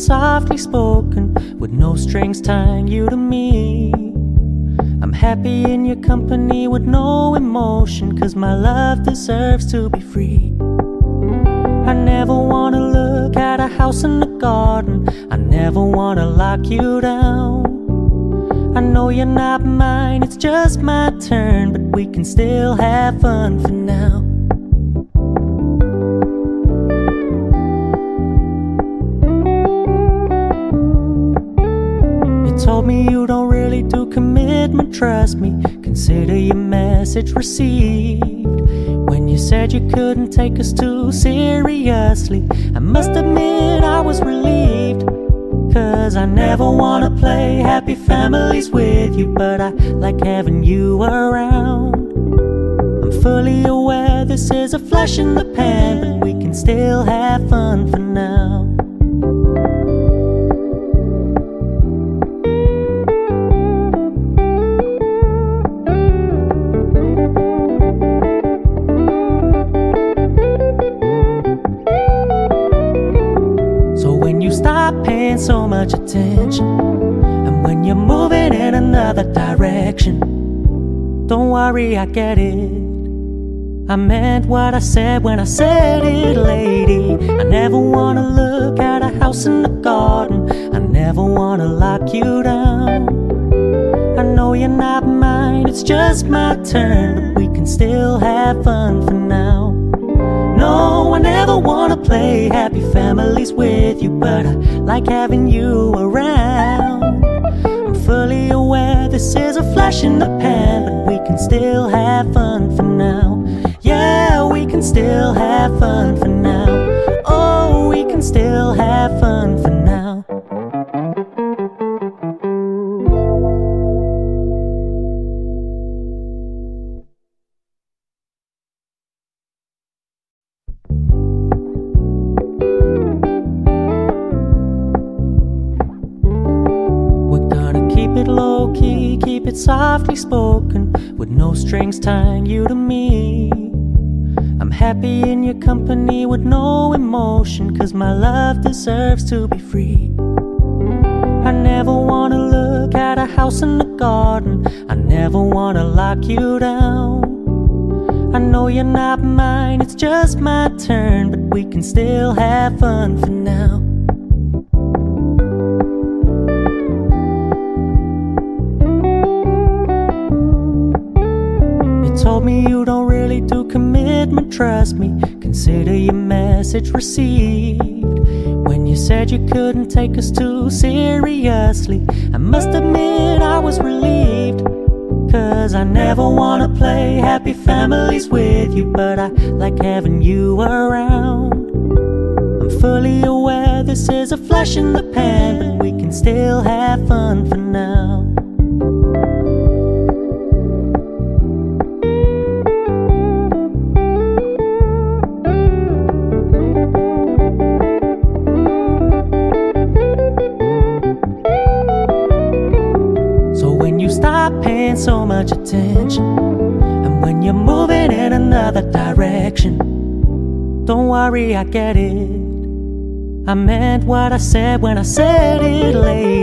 softly spoken, with no strings tying you to me. I'm happy in your company with no emotion, 'cause my love deserves to be free. I never wanna look at a house in the garden, I never wanna lock you down. I know you're not mine, it's just my turn, but we can still have fun for now. Told me you don't really do commitment, trust me, consider your message received. When you said you couldn't take us too seriously, I must admit I was relieved. 'Cause I never wanna play happy families with you, but I like having you around. I'm fully aware this is a flash in the pan, but we can still have fun for now. Stop paying so much attention, and when you're moving in another direction, don't worry, I get it. I meant what I said when I said it, lady. I never wanna look at a house in the garden, I never wanna lock you down. I know you're not mine, it's just my turn, but we can still have fun for now. No, I never wanna play happy families with you, but I like having you around. I'm fully aware this is a flash in the pan, but we can still have fun for now. Yeah, we can still have fun for now. Oh, we can still have fun for now. Keep it low-key, keep it softly spoken, with no strings tying you to me. I'm happy in your company with no emotion, 'cause my love deserves to be free. I never wanna look at a house in the garden, I never wanna lock you down. I know you're not mine, it's just my turn, but we can still have fun for now. Told me you don't really do commitment, trust me, consider your message received. When you said you couldn't take us too seriously, I must admit I was relieved. 'Cause I never wanna play happy families with you, but I like having you around. I'm fully aware this is a flash in the pan, but we can still have fun for now. Stop paying so much attention, and when you're moving in another direction, don't worry, I get it. I meant what I said when I said it, lady.